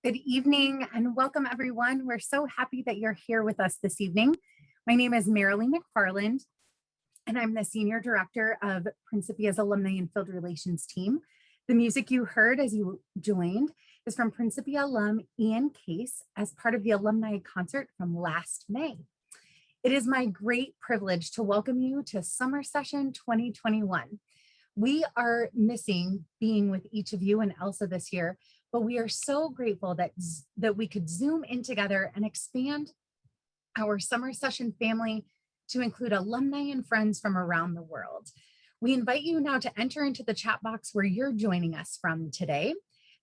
Good evening and welcome everyone. We're so happy that you're here with us this evening. My name is Marilee McFarland and I'm the Senior Director of Principia's Alumni and Field Relations team. The music you heard as you joined is from Principia alum Ian Case as part of the alumni concert from last May. It is my great privilege to welcome you to Summer Session 2021. We are missing being with each of you and Elsa this year, but we are so grateful that we could Zoom in together and expand our summer session family to include alumni and friends from around the world. We invite you now to enter into the chat box where you're joining us from today.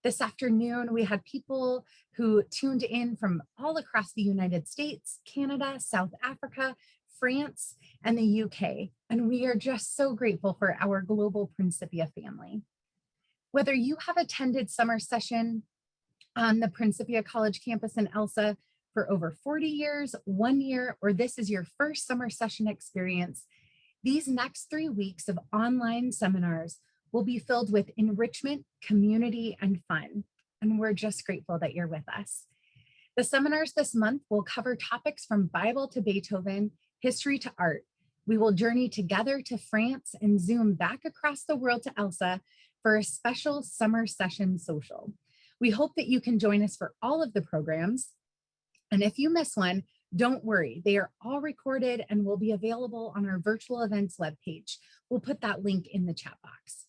This afternoon, we had people who tuned in from all across the United States, Canada, South Africa, France, and the UK. And we are just so grateful for our global Principia family. Whether you have attended summer session on the Principia College campus in Elsa for over 40 years, 1 year, or this is your first summer session experience, these next 3 weeks of online seminars will be filled with enrichment, community, and fun. And we're just grateful that you're with us. The seminars this month will cover topics from Bible to Beethoven, history to art. We will journey together to France and Zoom back across the world to Elsa for a special summer session social. We hope that you can join us for all of the programs. And if you miss one, don't worry, they are all recorded and will be available on our virtual events webpage. We'll put that link in the chat box.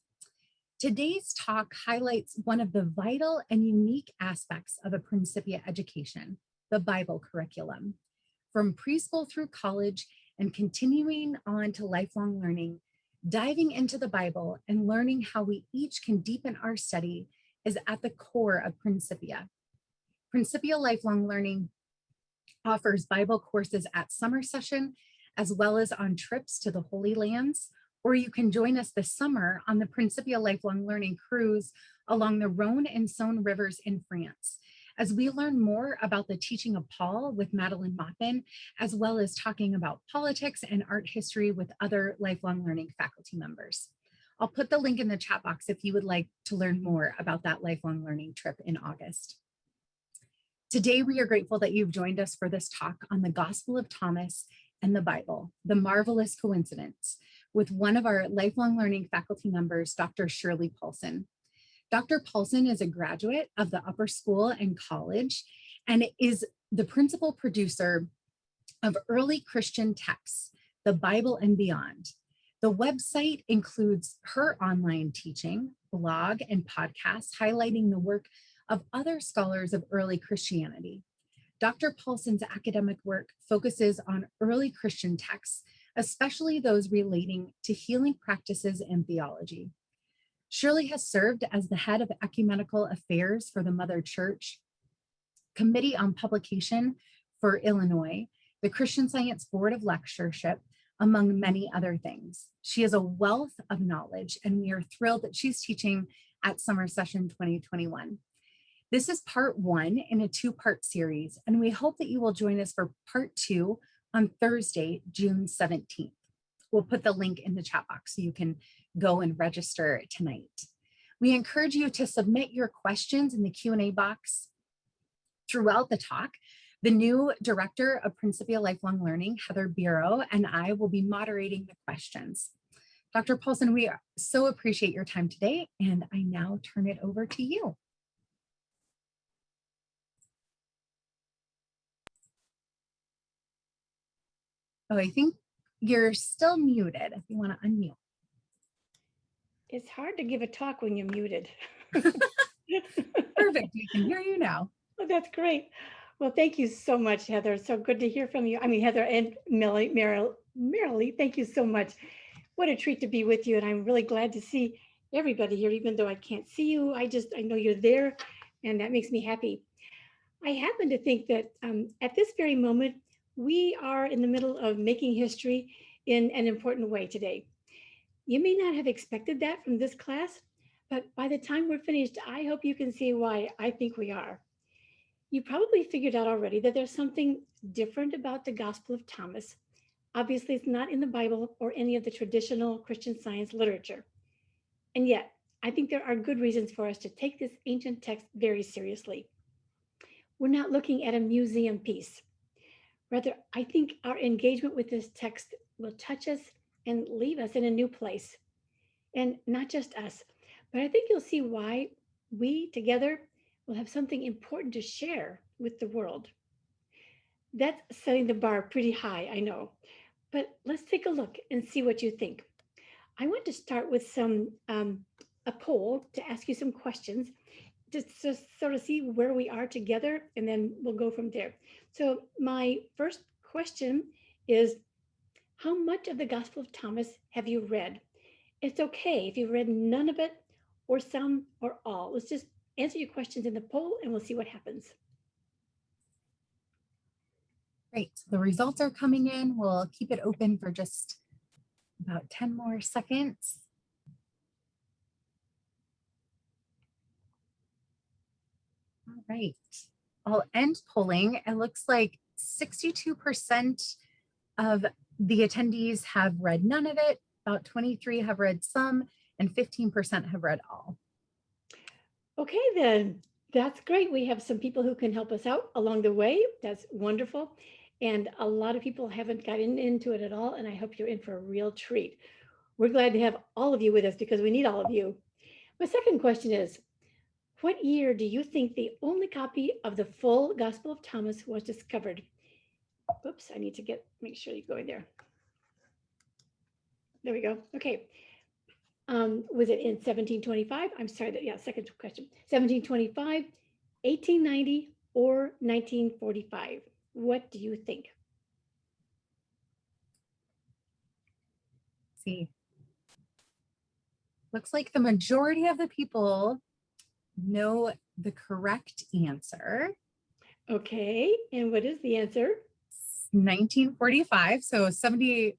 Today's talk highlights one of the vital and unique aspects of a Principia education, the Bible curriculum. From preschool through college and continuing on to lifelong learning, diving into the Bible and learning how we each can deepen our study is at the core of Principia. Principia Lifelong Learning offers Bible courses at summer session, as well as on trips to the Holy Lands, or you can join us this summer on the Principia Lifelong Learning cruise along the Rhone and Saône rivers in France, as we learn more about the teaching of Paul with Madeleine Maupin, as well as talking about politics and art history with other lifelong learning faculty members. I'll put the link in the chat box if you would like to learn more about that lifelong learning trip in August. Today, we are grateful that you've joined us for this talk on the Gospel of Thomas and the Bible, the marvelous coincidence, with one of our lifelong learning faculty members, Dr. Shirley Paulson. Dr. Paulson is a graduate of the upper school and college and is the principal producer of early Christian texts, the Bible and beyond. The website includes her online teaching, blog, and podcasts highlighting the work of other scholars of early Christianity. Dr. Paulson's academic work focuses on early Christian texts, especially those relating to healing practices and theology. Shirley has served as the head of ecumenical affairs for the Mother Church, Committee on Publication for Illinois, the Christian Science Board of Lectureship, among many other things. She has a wealth of knowledge, and we are thrilled that she's teaching at Summer Session 2021. This is part one in a two-part series, and we hope that you will join us for part two on Thursday, June 17th. We'll put the link in the chat box so you can go and register tonight. We encourage you to submit your questions in the Q&A box throughout the talk. The new director of Principia Lifelong Learning, Heather Bureau, and I will be moderating the questions. Dr. Paulson, we so appreciate your time today, and I now turn it over to you. Oh, I think you're still muted if you want to unmute. It's hard to give a talk when you're muted. Perfect, we can hear you now. Oh, that's great. Well, thank you so much, Heather. So good to hear from you. I mean, Heather and Marilee, thank you so much. What a treat to be with you. And I'm really glad to see everybody here, even though I can't see you. I know you're there, and that makes me happy. I happen to think that at this very moment, we are in the middle of making history in an important way today. You may not have expected that from this class, but by the time we're finished, I hope you can see why I think we are. You probably figured out already that there's something different about the Gospel of Thomas. Obviously, it's not in the Bible or any of the traditional Christian Science literature. And yet, I think there are good reasons for us to take this ancient text very seriously. we're not looking at a museum piece. Rather, I think our engagement with this text will touch us and leave us in a new place. And not just us, but I think you'll see why we together will have something important to share with the world. That's setting the bar pretty high, I know. But let's take a look and see what you think. I want to start with a poll to ask you some questions, just to sort of see where we are together, and then we'll go from there. So my first question is, how much of the Gospel of Thomas have you read? It's okay if you've read none of it, or some, or all. Let's just answer your questions in the poll and we'll see what happens. Great. The results are coming in. We'll keep it open for just about 10 more seconds. All right. I'll end polling. It looks like 62% of the attendees have read none of it, about 23 have read some, and 15% have read all. Okay, then that's great. We have some people who can help us out along the way. That's wonderful. And a lot of people haven't gotten into it at all. And I hope you're in for a real treat. We're glad to have all of you with us because we need all of you. My second question is, what year do you think the only copy of the full Gospel of Thomas was discovered? Oops, I need to make sure you go in there. There we go. Okay. Was it in 1725? I'm sorry, second question. 1725, 1890, or 1945? What do you think? Let's see. Looks like the majority of the people know the correct answer. Okay, and what is the answer? 1945. So 70%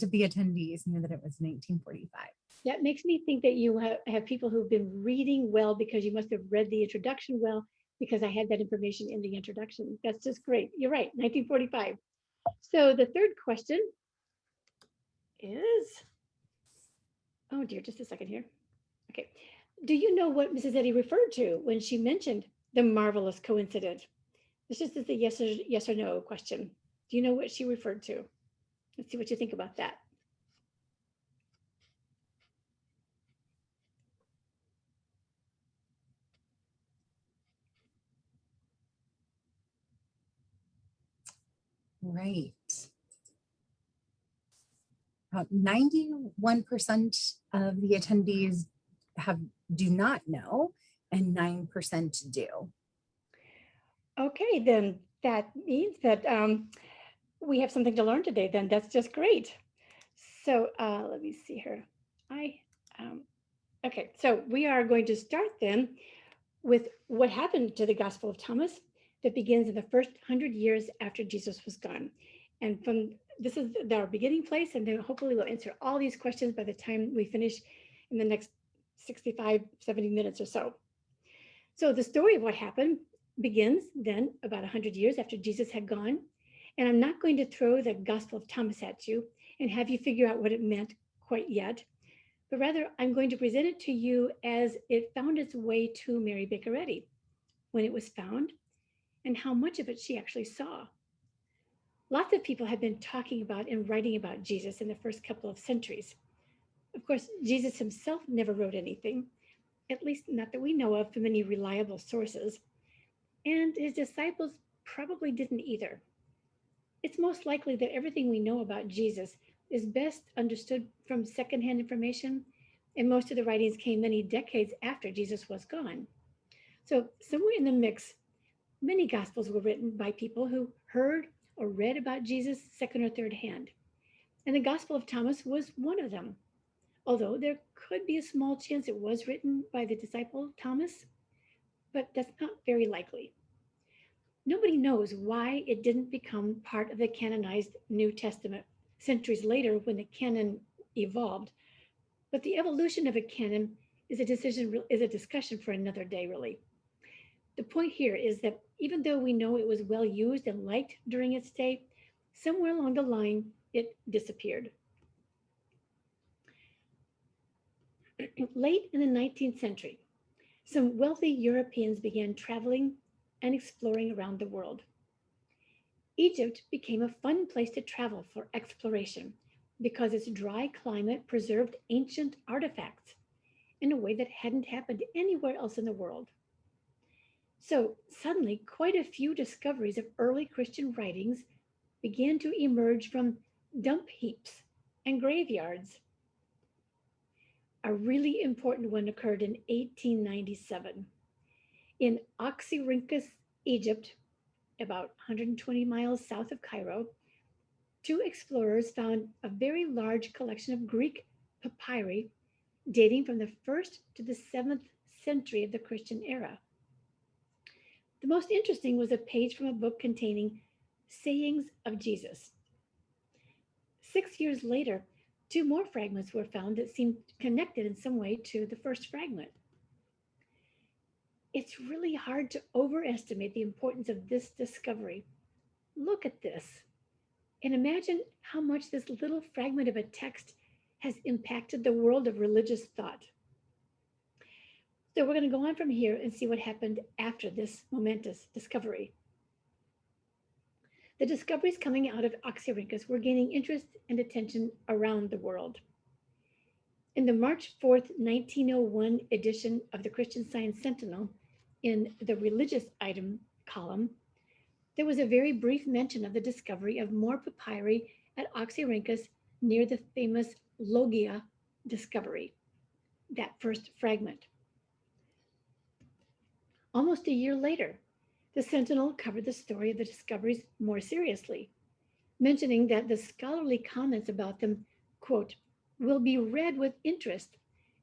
of the attendees knew that it was 1945. That makes me think that you have people who've been reading well because you must have read the introduction well, because I had that information in the introduction. That's just great. You're right, 1945. So the third question is, oh dear, just a second here. Okay. Do you know what Mrs. Eddy referred to when she mentioned the marvelous coincident? This just is a yes or no question. Do you know what she referred to? Let's see what you think about that. Right. About 91% of the attendees do not know, and 9% do. Okay, then that means that we have something to learn today. Then that's just great. So let me see here. Okay, so we are going to start then with what happened to the Gospel of Thomas that begins in the first 100 years after Jesus was gone. And this is our beginning place, and then hopefully we'll answer all these questions by the time we finish in the next 65, 70 minutes or so. So the story of what happened begins then about 100 years after Jesus had gone. And I'm not going to throw the Gospel of Thomas at you and have you figure out what it meant quite yet, but rather I'm going to present it to you as it found its way to Mary Baker Eddy, when it was found, and how much of it she actually saw. Lots of people have been talking about and writing about Jesus in the first couple of centuries. Of course, Jesus himself never wrote anything, at least not that we know of from any reliable sources, and his disciples probably didn't either. It's most likely that everything we know about Jesus is best understood from secondhand information, and most of the writings came many decades after Jesus was gone. So somewhere in the mix, many Gospels were written by people who heard or read about Jesus second or third hand. And the Gospel of Thomas was one of them, although there could be a small chance it was written by the disciple Thomas, but that's not very likely. Nobody knows why it didn't become part of the canonized New Testament centuries later when the canon evolved. But the evolution of a canon is a discussion for another day, really. The point here is that even though we know it was well used and liked during its day, somewhere along the line, it disappeared. Late in the 19th century, some wealthy Europeans began traveling and exploring around the world. Egypt became a fun place to travel for exploration because its dry climate preserved ancient artifacts in a way that hadn't happened anywhere else in the world. So suddenly, quite a few discoveries of early Christian writings began to emerge from dump heaps and graveyards. A really important one occurred in 1897. In Oxyrhynchus, Egypt, about 120 miles south of Cairo, two explorers found a very large collection of Greek papyri dating from the 1st to the 7th century of the Christian era. The most interesting was a page from a book containing sayings of Jesus. 6 years later, two more fragments were found that seemed connected in some way to the first fragment. It's really hard to overestimate the importance of this discovery. Look at this and imagine how much this little fragment of a text has impacted the world of religious thought. So we're going to go on from here and see what happened after this momentous discovery. The discoveries coming out of Oxyrhynchus were gaining interest and attention around the world. In the March 4th, 1901 edition of the Christian Science Sentinel, in the religious item column, there was a very brief mention of the discovery of more papyri at Oxyrhynchus near the famous Logia discovery, that first fragment. Almost a year later, the Sentinel covered the story of the discoveries more seriously, mentioning that the scholarly comments about them, quote, will be read with interest,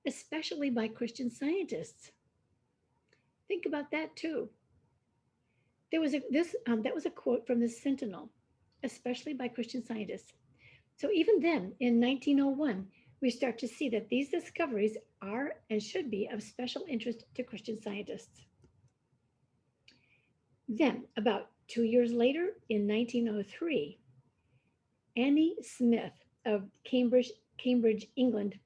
especially by Christian scientists. Think about that too. That was a quote from the Sentinel, especially by Christian scientists. So even then, in 1901, we start to see that these discoveries are and should be of special interest to Christian scientists. Then, about 2 years later, in 1903, Annie Smith of Cambridge, England,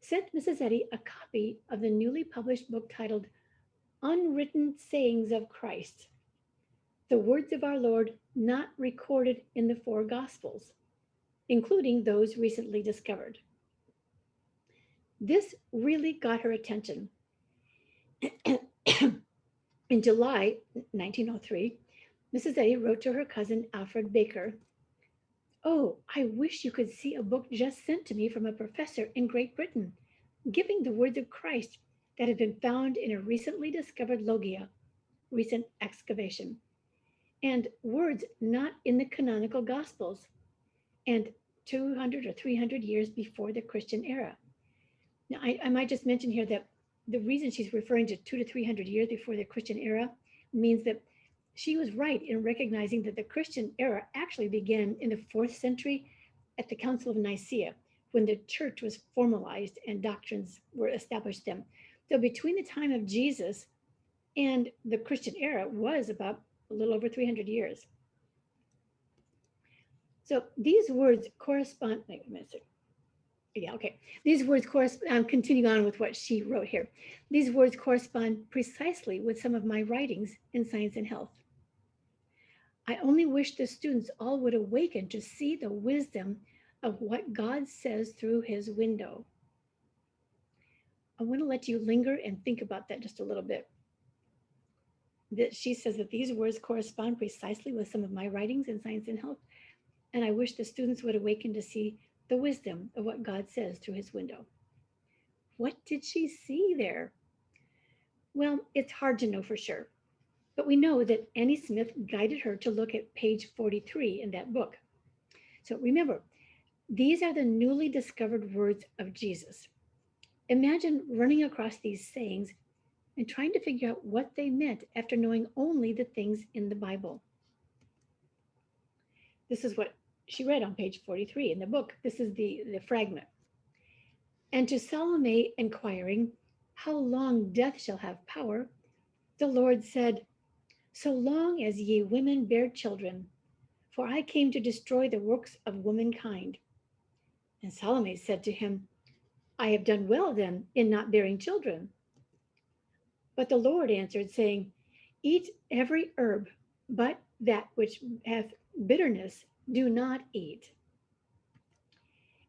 sent Mrs. Eddy a copy of the newly published book titled Unwritten Sayings of Christ, the words of our Lord not recorded in the four Gospels, including those recently discovered. This really got her attention. In July 1903, Mrs. Eddy wrote to her cousin Alfred Baker, "Oh, I wish you could see a book just sent to me from a professor in Great Britain, giving the words of Christ that had been found in a recently discovered logia, recent excavation, and words not in the canonical Gospels, and 200 or 300 years before the Christian era." Now, I might just mention here that the reason she's referring to 200 to 300 years before the Christian era means that she was right in recognizing that the Christian era actually began in the 4th century at the Council of Nicaea, when the church was formalized and doctrines were established then. So between the time of Jesus and the Christian era was about a little over 300 years. So these words correspond, wait a minute. Yeah, okay. These words correspond, continuing on with what she wrote here. These words correspond precisely with some of my writings in Science and Health. I only wish the students all would awaken to see the wisdom of what God says through his window. I want to let you linger and think about that just a little bit. That she says that these words correspond precisely with some of my writings in Science and Health, and I wish the students would awaken to see the wisdom of what God says through his window. What did she see there? Well, it's hard to know for sure, but we know that Annie Smith guided her to look at page 43 in that book. So remember, these are the newly discovered words of Jesus. Imagine running across these sayings and trying to figure out what they meant after knowing only the things in the Bible. This is what she read on page 43 in the book. This is the fragment. And to Salome inquiring, how long death shall have power, the Lord said, so long as ye women bear children, for I came to destroy the works of womankind. And Salome said to him, I have done well then in not bearing children. But the Lord answered, saying, Eat every herb, but that which hath bitterness do not eat.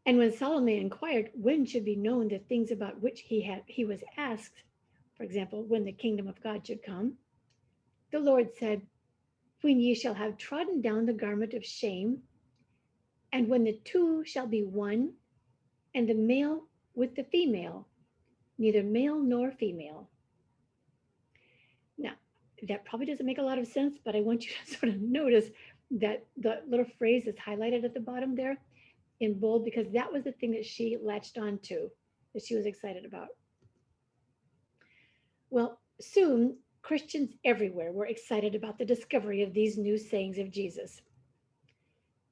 And when Solomon inquired when should be known the things about which he was asked, for example, when the kingdom of God should come, the Lord said, when ye shall have trodden down the garment of shame, and when the two shall be one, and the male with the female, neither male nor female. Now, that probably doesn't make a lot of sense, but I want you to sort of notice that the little phrase is highlighted at the bottom there in bold, because that was the thing that she latched on to, that she was excited about. Well, soon Christians everywhere were excited about the discovery of these new sayings of Jesus.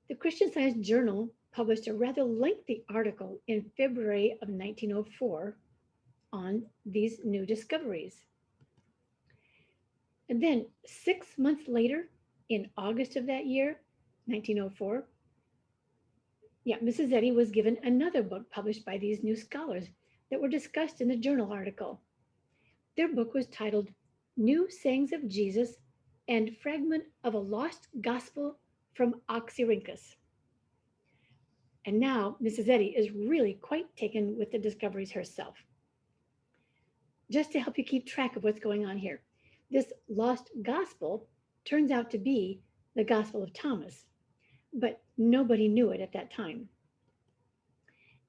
The Christian Science Journal published a rather lengthy article in February of 1904 on these new discoveries. And then 6 months later, in August of that year, 1904, Mrs. Eddy was given another book published by these new scholars that were discussed in the journal article. Their book was titled New Sayings of Jesus and Fragment of a Lost Gospel from Oxyrhynchus. And now Mrs. Eddy is really quite taken with the discoveries herself. Just to help you keep track of what's going on here, this lost gospel turns out to be the Gospel of Thomas, but nobody knew it at that time.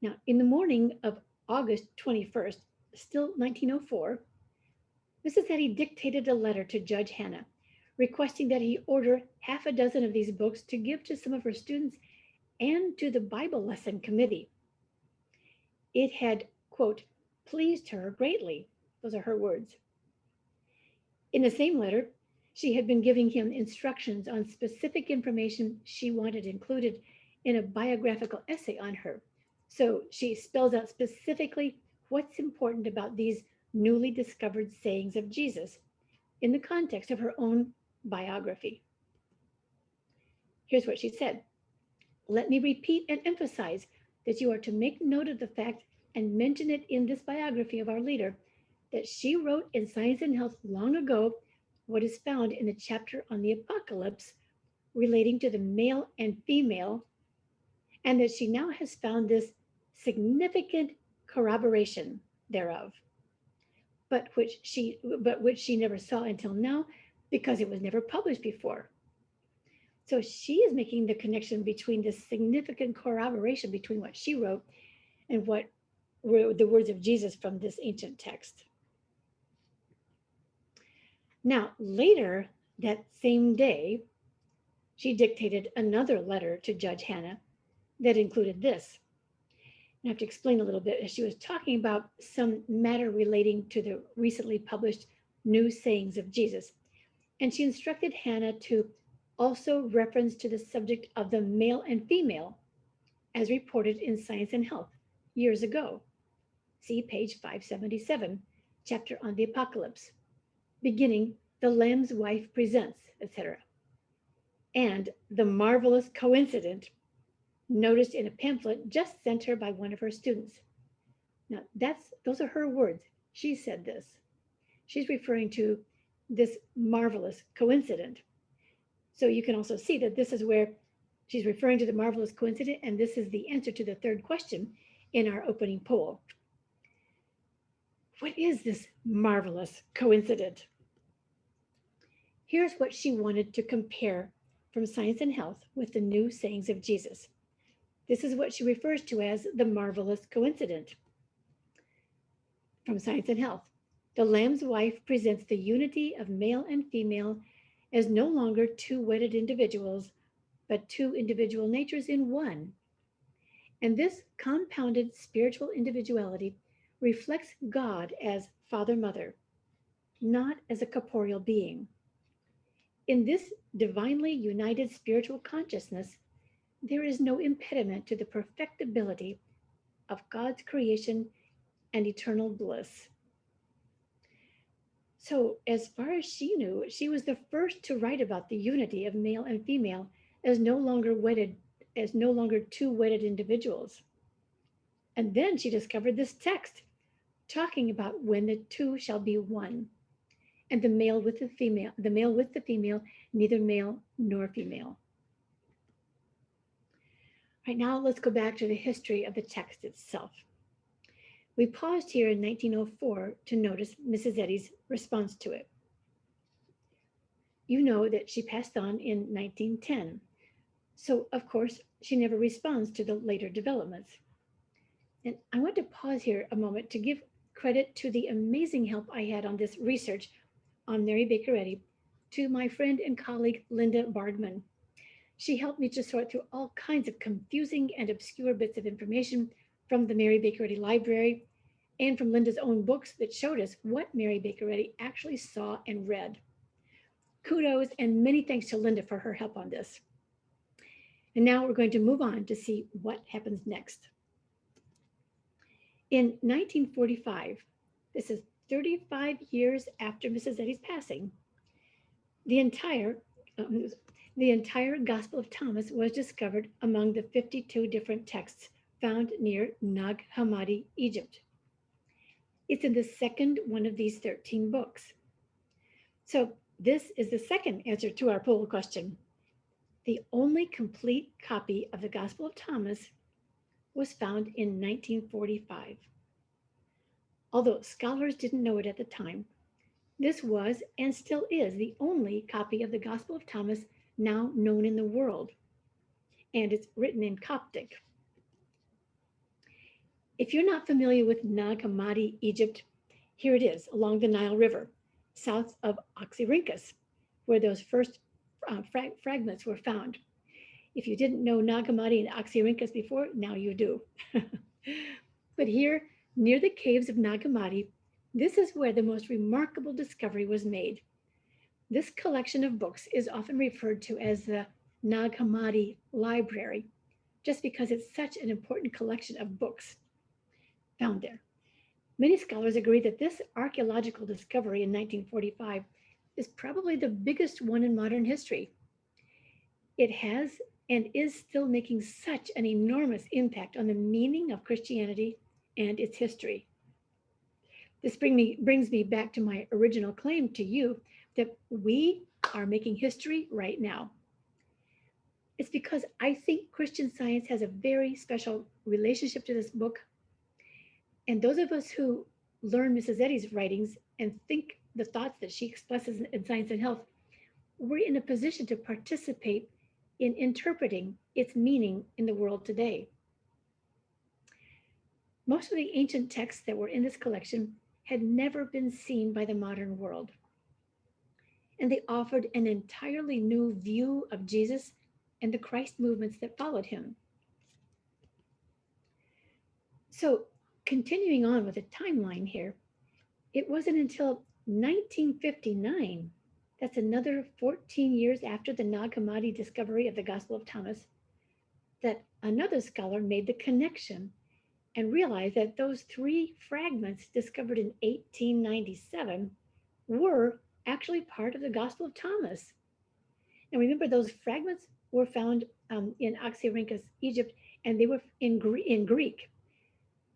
Now, in the morning of August 21st, still 1904, Mrs. Eddy dictated a letter to Judge Hannah, requesting that he order half a dozen of these books to give to some of her students and to the Bible lesson committee. It had, quote, pleased her greatly. Those are her words. In the same letter, she had been giving him instructions on specific information she wanted included in a biographical essay on her. So she spells out specifically what's important about these newly discovered sayings of Jesus in the context of her own biography. Here's what she said. Let me repeat and emphasize that you are to make note of the fact and mention it in this biography of our leader that she wrote in Science and Health long ago what is found in the chapter on the apocalypse relating to the male and female, and that she now has found this significant corroboration thereof, but which she never saw until now because it was never published before. So she is making the connection between this significant corroboration between what she wrote and what were the words of Jesus from this ancient text. Now, later that same day, she dictated another letter to Judge Hannah that included this. And I have to explain a little bit as she was talking about some matter relating to the recently published new sayings of Jesus. And she instructed Hannah to also reference to the subject of the male and female as reported in Science and Health years ago. See page 577, chapter on the apocalypse, beginning the Lamb's wife presents, etc. And the marvelous coincident noticed in a pamphlet just sent her by one of her students. Now those are her words. She said this. She's referring to this marvelous coincident. So you can also see that this is where she's referring to the marvelous coincident, and this is the answer to the third question in our opening poll. What is this marvelous coincident? Here's what she wanted to compare from Science and Health with the new sayings of Jesus. This is what she refers to as the marvelous coincident. From Science and Health, the Lamb's wife presents the unity of male and female as no longer two wedded individuals, but two individual natures in one. And this compounded spiritual individuality reflects God as Father-Mother, not as a corporeal being. In this divinely united spiritual consciousness, there is no impediment to the perfectibility of God's creation and eternal bliss. So, as far as she knew, she was the first to write about the unity of male and female as no longer two wedded individuals. And then she discovered this text talking about when the two shall be one. and the male with the female, neither male nor female. Right now, let's go back to the history of the text itself. We paused here in 1904 to notice Mrs. Eddy's response to it. You know that she passed on in 1910. So, of course, she never responds to the later developments. And I want to pause here a moment to give credit to the amazing help I had on this research on Mary Baker Eddy to my friend and colleague, Linda Bardman. She helped me to sort through all kinds of confusing and obscure bits of information from the Mary Baker Eddy Library and from Linda's own books that showed us what Mary Baker Eddy actually saw and read. Kudos and many thanks to Linda for her help on this. And now we're going to move on to see what happens next. In 1945, this is 35 years after Mrs. Eddy's passing, the entire Gospel of Thomas was discovered among the 52 different texts found near Nag Hammadi, Egypt. It's in the second one of these 13 books. So this is the second answer to our poll question. The only complete copy of the Gospel of Thomas was found in 1945. Although scholars didn't know it at the time, this was and still is the only copy of the Gospel of Thomas now known in the world, and it's written in Coptic. If you're not familiar with Nag Hammadi, Egypt, here it is along the Nile River, south of Oxyrhynchus, where those first fragments were found. If you didn't know Nag Hammadi and Oxyrhynchus before, now you do. But here, near the caves of Nag Hammadi, this is where the most remarkable discovery was made. This collection of books is often referred to as the Nag Hammadi Library, just because it's such an important collection of books found there. Many scholars agree that this archaeological discovery in 1945 is probably the biggest one in modern history. It has and is still making such an enormous impact on the meaning of Christianity and its history. This brings me back to my original claim to you that we are making history right now. It's because I think Christian Science has a very special relationship to this book. And those of us who learn Mrs. Eddy's writings and think the thoughts that she expresses in Science and Health, we're in a position to participate in interpreting its meaning in the world today. Most of the ancient texts that were in this collection had never been seen by the modern world. And they offered an entirely new view of Jesus and the Christ movements that followed him. So, continuing on with the timeline here, it wasn't until 1959, that's another 14 years after the Nag Hammadi discovery of the Gospel of Thomas, that another scholar made the connection and realized that those three fragments discovered in 1897 were actually part of the Gospel of Thomas. And remember, those fragments were found in Oxyrhynchus, Egypt, and they were in Greek.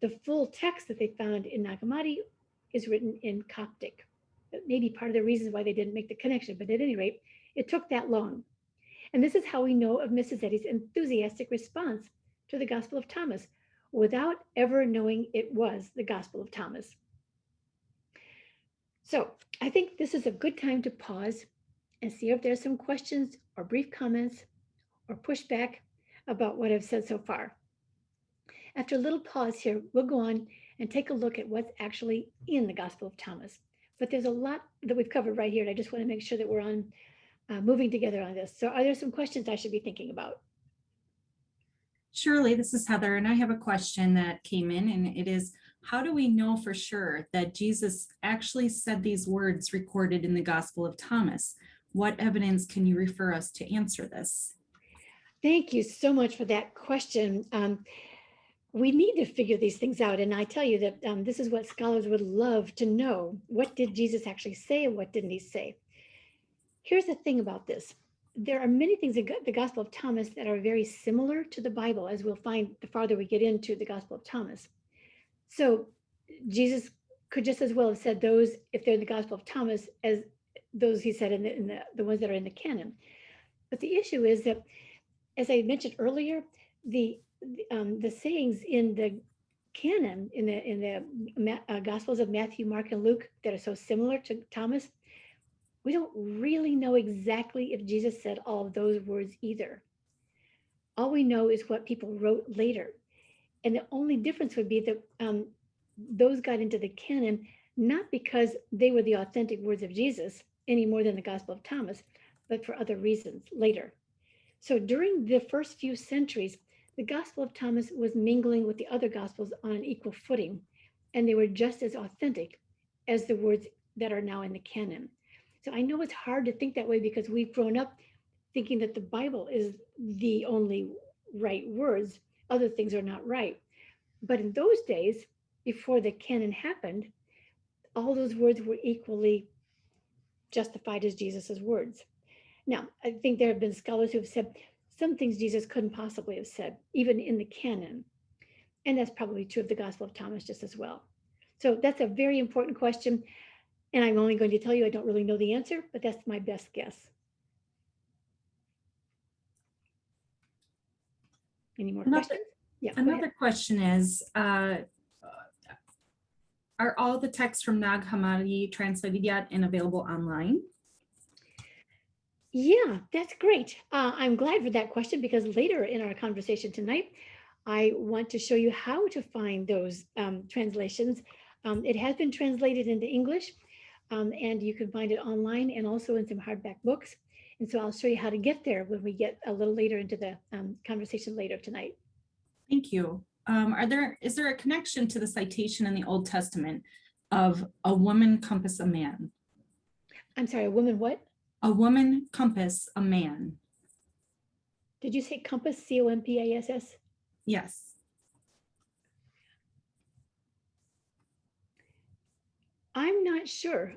The full text that they found in Nag Hammadi is written in Coptic. That may be part of the reasons why they didn't make the connection, but at any rate, it took that long. And this is how we know of Mrs. Eddy's enthusiastic response to the Gospel of Thomas without ever knowing it was the Gospel of Thomas. So I think this is a good time to pause and see if there's some questions or brief comments or pushback about what I've said so far. After a little pause here, we'll go on and take a look at what's actually in the Gospel of Thomas. But there's a lot that we've covered right here, and I just want to make sure that we're on moving together on this. So are there some questions I should be thinking about? Shirley, this is Heather, and I have a question that came in, and it is, how do we know for sure that Jesus actually said these words recorded in the Gospel of Thomas? What evidence can you refer us to answer this? Thank you so much for that question. We need to figure these things out. And I tell you that this is what scholars would love to know. What did Jesus actually say and what didn't he say? Here's the thing about this. There are many things in the Gospel of Thomas that are very similar to the Bible, as we'll find the farther we get into the Gospel of Thomas. So Jesus could just as well have said those if they're in the Gospel of Thomas as those he said in the ones that are in the canon. But the issue is that, as I mentioned earlier, the sayings in the canon in the Gospels of Matthew, Mark, and Luke that are so similar to Thomas, we don't really know exactly if Jesus said all of those words either. All we know is what people wrote later. And the only difference would be that those got into the canon not because they were the authentic words of Jesus any more than the Gospel of Thomas, but for other reasons later. So during the first few centuries, the Gospel of Thomas was mingling with the other Gospels on an equal footing, and they were just as authentic as the words that are now in the canon. So I know it's hard to think that way because we've grown up thinking that the Bible is the only right words. Other things are not right. But in those days, before the canon happened, all those words were equally justified as Jesus's words. Now, I think there have been scholars who have said some things Jesus couldn't possibly have said, even in the canon. And that's probably true of the Gospel of Thomas just as well. So that's a very important question. And I'm only going to tell you I don't really know the answer, but that's my best guess. Any more questions? Yeah. Another question is, are all the texts from Nag Hammadi translated yet and available online? Yeah, that's great. I'm glad for that question because later in our conversation tonight, I want to show you how to find those translations. It has been translated into English, and you can find it online and also in some hardback books. And so I'll show you how to get there when we get a little later into the conversation later tonight. Thank you. Is there a connection to the citation in the Old Testament of a woman compass a man? I'm sorry, a woman what? A woman compass a man. Did you say compass, C-O-M-P-A-S-S? Yes. I'm not sure.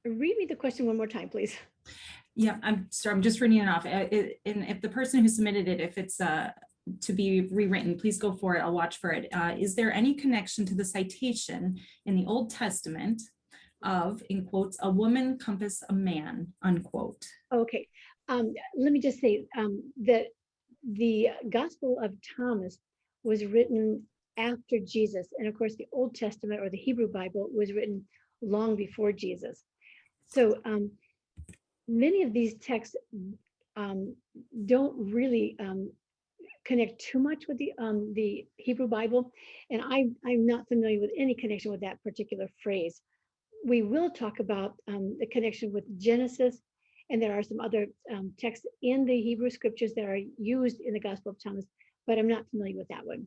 Read me the question one more time, please. Yeah, I'm sorry, I'm just reading it off. And if the person who submitted it, if it's to be rewritten, please go for it. I'll watch for it. Is there any connection to the citation in the Old Testament of, in quotes, a woman compass a man, unquote? Okay. Let me just say that the Gospel of Thomas was written after Jesus. And of course, the Old Testament or the Hebrew Bible was written long before Jesus. So many of these texts don't really connect too much with the Hebrew Bible. And I'm not familiar with any connection with that particular phrase. We will talk about the connection with Genesis, and there are some other texts in the Hebrew scriptures that are used in the Gospel of Thomas, but I'm not familiar with that one.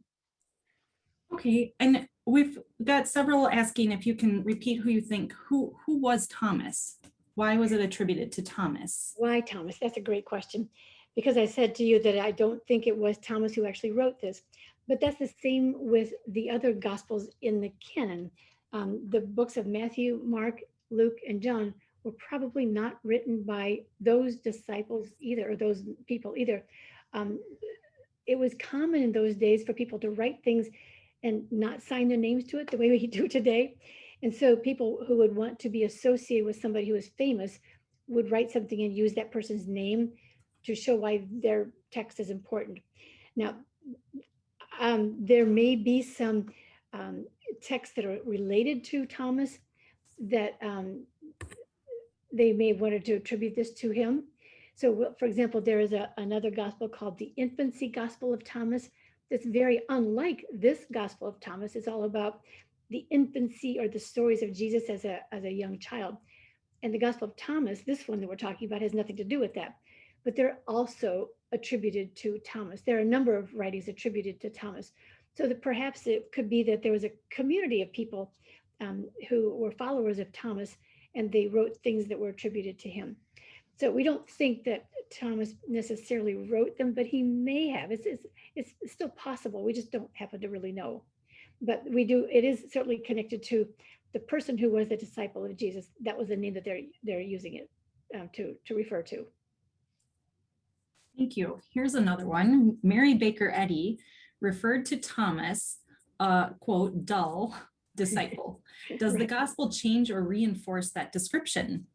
Okay, and we've got several asking if you can repeat who you think, who was Thomas? Why was it attributed to Thomas? Why Thomas? That's a great question. Because I said to you that I don't think it was Thomas who actually wrote this, but that's the same with the other Gospels in the canon. The books of Matthew, Mark, Luke, and John were probably not written by those disciples either, or those people either. It was common in those days for people to write things and not sign their names to it the way we do today. And so people who would want to be associated with somebody who was famous would write something and use that person's name to show why their text is important. Now, there may be some texts that are related to Thomas that they may have wanted to attribute this to him. So, for example, there is another gospel called the Infancy Gospel of Thomas that's very unlike this Gospel of Thomas. It's all about the infancy or the stories of Jesus as a young child. And the Gospel of Thomas, this one that we're talking about, has nothing to do with that. But they're also attributed to Thomas. There are a number of writings attributed to Thomas. So that perhaps it could be that there was a community of people who were followers of Thomas, and they wrote things that were attributed to him. So we don't think that Thomas necessarily wrote them, but he may have. It's still possible. We just don't happen to really know. But we do. It is certainly connected to the person who was the disciple of Jesus. That was the name that they're using it to refer to. Thank you. Here's another one. Mary Baker Eddy referred to Thomas, quote, dull, disciple. Does the Right. gospel change or reinforce that description?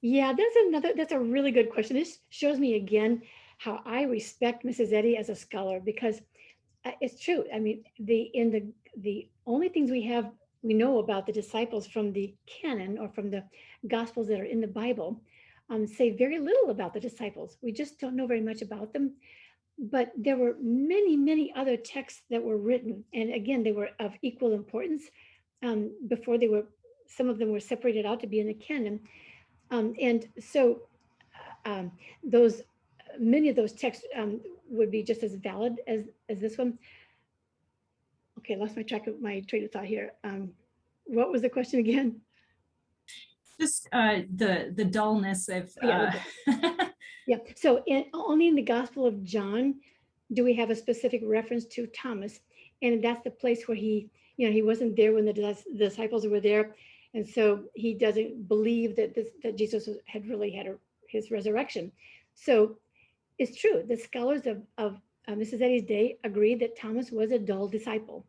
Yeah, that's a really good question. This shows me again how I respect Mrs. Eddy as a scholar, because it's true. I mean, the only things we know about the disciples from the canon or from the gospels that are in the Bible say very little about the disciples. We just don't know very much about them. But there were many, many other texts that were written, and again, they were of equal importance before some of them were separated out to be in the canon. And so um, those many of those texts would be just as valid as this one. Okay, lost my train of thought here. What was the question again? Just the dullness of Yeah, yeah. So only in the Gospel of John do we have a specific reference to Thomas, and that's the place where he wasn't there when the disciples were there, and so he doesn't believe that Jesus had really had his resurrection. So it's true. The scholars of Mrs. Eddy's day agree that Thomas was a dull disciple.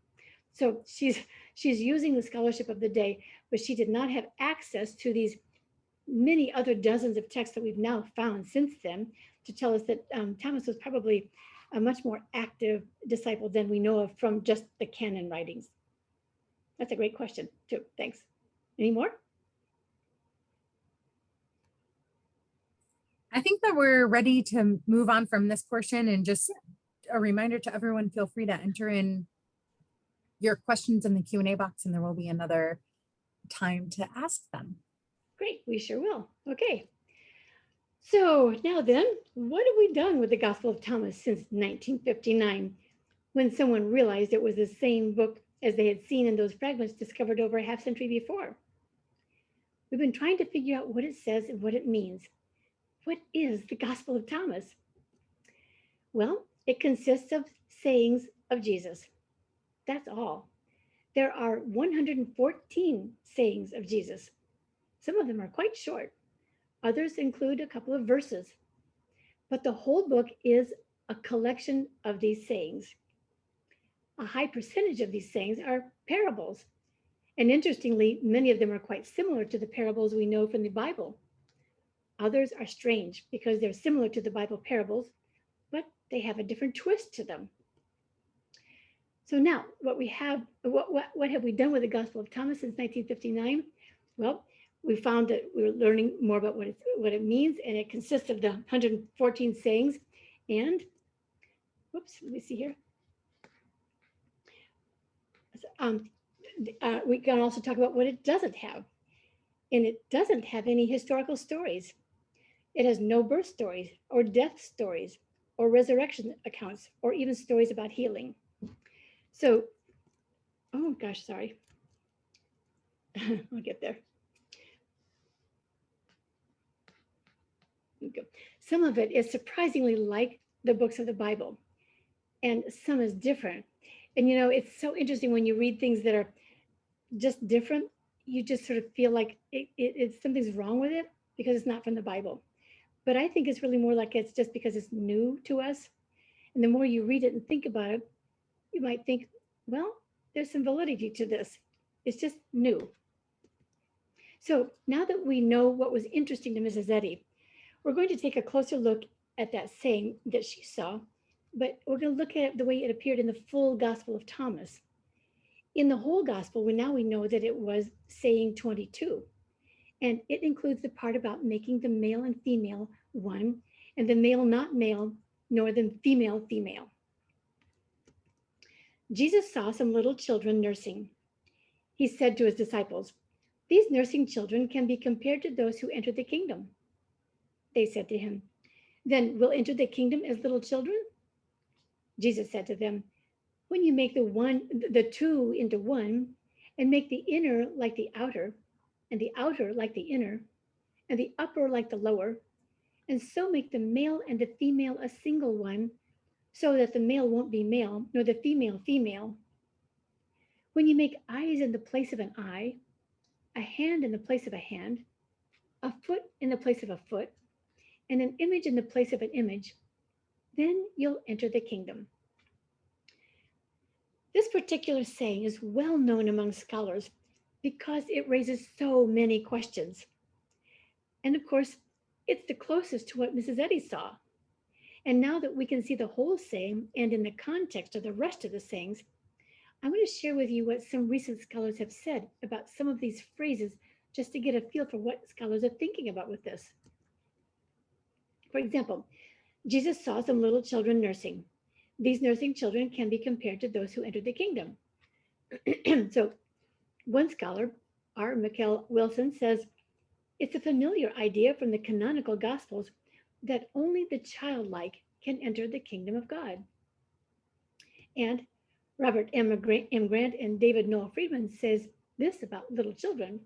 So she's using the scholarship of the day, but she did not have access to these many other dozens of texts that we've now found since then to tell us that Thomas was probably a much more active disciple than we know of from just the canon writings. That's a great question too. Thanks. Any more? I think that we're ready to move on from this portion, and just a reminder to everyone, feel free to enter in your questions in the Q&A box, and there will be another time to ask them. Great, we sure will. Okay. So now then, what have we done with the Gospel of Thomas since 1959, when someone realized it was the same book as they had seen in those fragments discovered over a half century before? We've been trying to figure out what it says and what it means. What is the Gospel of Thomas? Well, it consists of sayings of Jesus. That's all. There are 114 sayings of Jesus. Some of them are quite short. Others include a couple of verses. But the whole book is a collection of these sayings. A high percentage of these sayings are parables. And interestingly, many of them are quite similar to the parables we know from the Bible. Others are strange because they're similar to the Bible parables, but they have a different twist to them. So now, what have we done with the Gospel of Thomas since 1959? Well, we found that we're learning more about what it means, and it consists of the 114 sayings. And, whoops, let me see here. We can also talk about what it doesn't have. And it doesn't have any historical stories. It has no birth stories or death stories or resurrection accounts or even stories about healing. So, oh gosh, sorry. I'll get there. Okay. Some of it is surprisingly like the books of the Bible, and some is different. And it's so interesting when you read things that are just different, you just sort of feel like it's something's wrong with it because it's not from the Bible. But I think it's really more like it's just because it's new to us. And the more you read it and think about it, you might think, well, there's some validity to this. It's just new. So now that we know what was interesting to Mrs. Eddy, we're going to take a closer look at that saying that she saw, but we're going to look at it the way it appeared in the full Gospel of Thomas. In the whole Gospel, we know that it was saying 22, and it includes the part about making the male and female one, and the male not male, nor the female female. Jesus saw some little children nursing. He said to his disciples, "These nursing children can be compared to those who enter the kingdom." They said to him, "Then we'll enter the kingdom as little children?" Jesus said to them, "When you make the two into one, and make the inner like the outer, and the outer like the inner, and the upper like the lower, and so make the male and the female a single one, so that the male won't be male, nor the female female. When you make eyes in the place of an eye, a hand in the place of a hand, a foot in the place of a foot, and an image in the place of an image, then you'll enter the kingdom." This particular saying is well known among scholars because it raises so many questions. And of course, it's the closest to what Mrs. Eddy saw. And now that we can see the whole saying and in the context of the rest of the sayings, I want to share with you what some recent scholars have said about some of these phrases just to get a feel for what scholars are thinking about with this. For example, Jesus saw some little children nursing. These nursing children can be compared to those who entered the kingdom. So one scholar, R. Michael Wilson, says, it's a familiar idea from the canonical Gospels that only the childlike can enter the kingdom of God. And Robert M. Grant and David Noel Friedman says this about little children.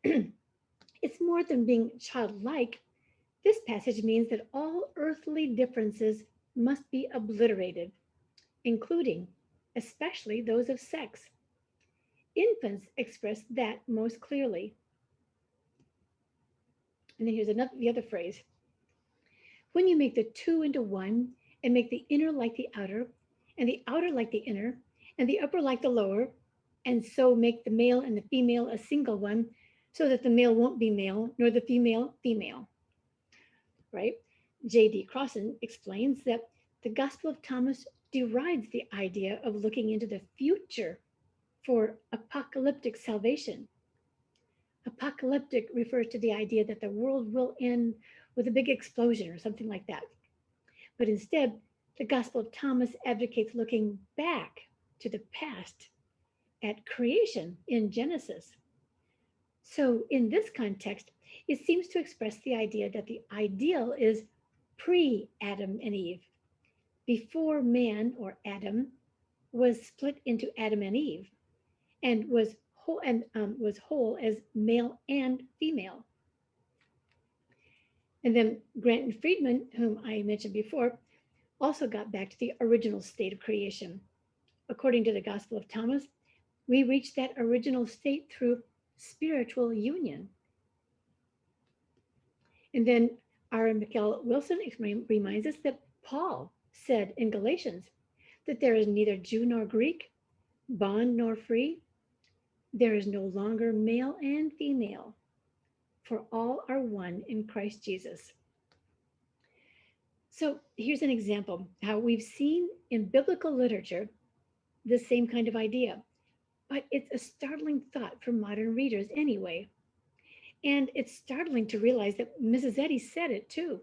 It's more than being childlike. This passage means that all earthly differences must be obliterated, including, especially those of sex. Infants express that most clearly. And then here's the other phrase. When you make the two into one and make the inner like the outer, and the outer like the inner, and the upper like the lower, and so make the male and the female a single one, so that the male won't be male, nor the female female. Right? J.D. Crossan explains that the Gospel of Thomas derides the idea of looking into the future for apocalyptic salvation. Apocalyptic refers to the idea that the world will end with a big explosion or something like that. But instead, the Gospel of Thomas advocates looking back to the past at creation in Genesis. So in this context, it seems to express the idea that the ideal is pre-Adam and Eve, before man or Adam was split into Adam and Eve, and was whole as male and female. And then Grant and Friedman, whom I mentioned before, also got back to the original state of creation. According to the Gospel of Thomas, we reach that original state through spiritual union. And then R. Michael Wilson reminds us that Paul said in Galatians that there is neither Jew nor Greek, bond nor free. There is no longer male and female, for all are one in Christ Jesus. So here's an example how we've seen in biblical literature the same kind of idea, but it's a startling thought for modern readers anyway. And it's startling to realize that Mrs. Eddy said it too,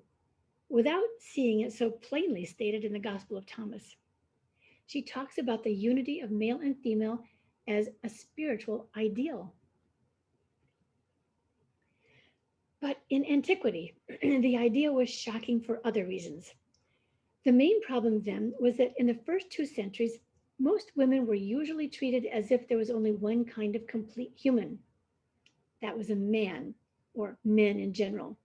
without seeing it so plainly stated in the Gospel of Thomas. She talks about the unity of male and female as a spiritual ideal. But in antiquity, the idea was shocking for other reasons. The main problem then was that in the first 2 centuries, most women were usually treated as if there was only one kind of complete human. That was a man, or men in general.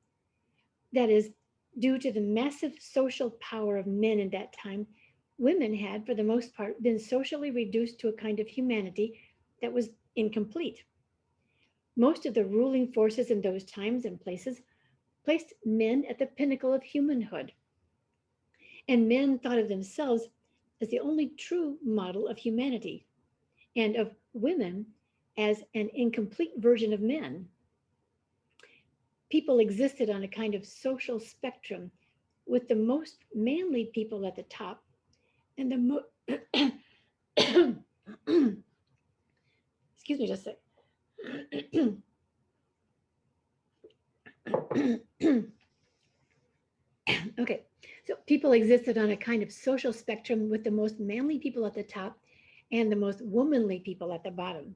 That is, due to the massive social power of men in that time, women had, for the most part, been socially reduced to a kind of humanity that was incomplete. Most of the ruling forces in those times and places placed men at the pinnacle of humanhood. And men thought of themselves as the only true model of humanity, and of women as an incomplete version of men. People existed on a kind of social spectrum with the most manly people at the top and the excuse me just a sec. Okay, so people existed on a kind of social spectrum with the most manly people at the top and the most womanly people at the bottom.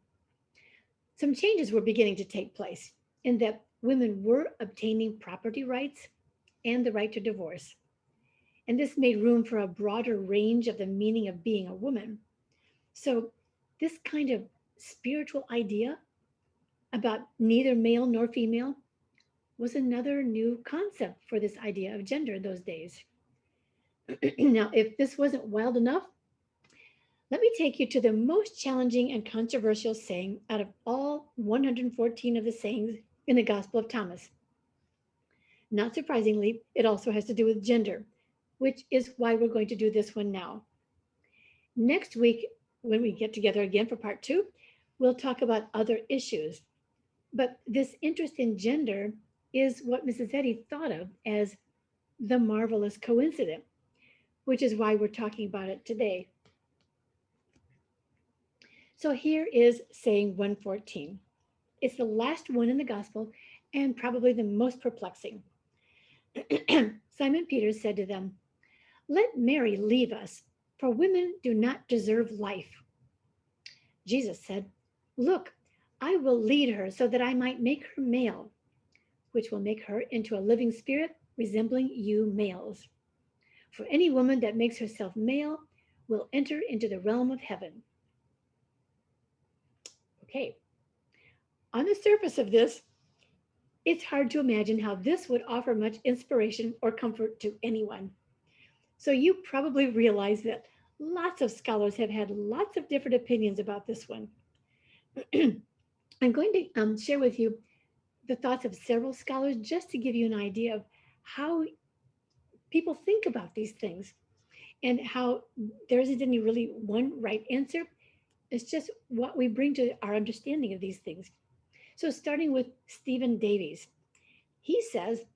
Some changes were beginning to take place in that women were obtaining property rights and the right to divorce. And this made room for a broader range of the meaning of being a woman. So this kind of spiritual idea about neither male nor female was another new concept for this idea of gender in those days. Now, if this wasn't wild enough, let me take you to the most challenging and controversial saying out of all 114 of the sayings in the Gospel of Thomas. Not surprisingly, it also has to do with gender, which is why we're going to do this one now. Next week, when we get together again for part 2, we'll talk about other issues. But this interest in gender is what Mrs. Eddy thought of as the marvelous coincident, which is why we're talking about it today. So here is saying 114. It's the last one in the gospel and probably the most perplexing. Simon Peter said to them, "Let Mary leave us, for women do not deserve life." Jesus said, "Look, I will lead her so that I might make her male, which will make her into a living spirit resembling you males. For any woman that makes herself male will enter into the realm of heaven." Okay, on the surface of this, it's hard to imagine how this would offer much inspiration or comfort to anyone. So you probably realize that lots of scholars have had lots of different opinions about this one. I'm going to share with you the thoughts of several scholars just to give you an idea of how people think about these things and how there isn't any really one right answer. It's just what we bring to our understanding of these things. So starting with Stephen Davies, he says,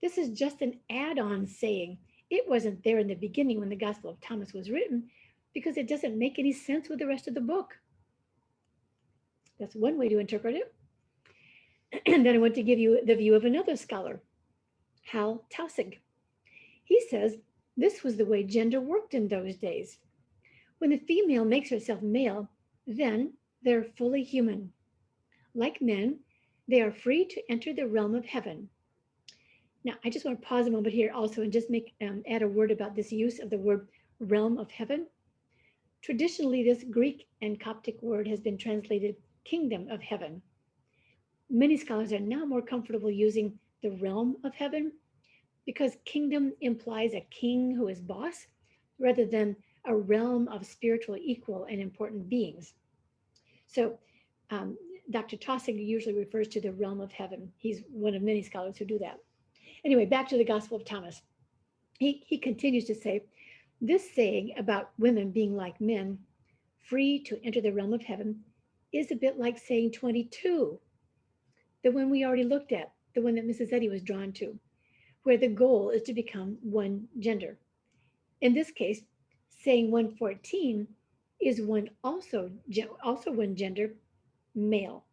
this is just an add-on saying. It wasn't there in the beginning when the Gospel of Thomas was written because it doesn't make any sense with the rest of the book. That's one way to interpret it. And then I want to give you the view of another scholar, Hal Taussig. He says this was the way gender worked in those days. When the female makes herself male, then they're fully human. Like men, they are free to enter the realm of heaven. Now, I just want to pause a moment here also and just add a word about this use of the word realm of heaven. Traditionally, this Greek and Coptic word has been translated kingdom of heaven. Many scholars are now more comfortable using the realm of heaven because kingdom implies a king who is boss rather than a realm of spiritual equal and important beings. So Dr. Taussig usually refers to the realm of heaven. He's one of many scholars who do that. Anyway, back to the Gospel of Thomas. He continues to say, this saying about women being like men, free to enter the realm of heaven, is a bit like saying 22, the one we already looked at, the one that Mrs. Eddy was drawn to, where the goal is to become one gender. In this case, saying 114 is also one gender, male.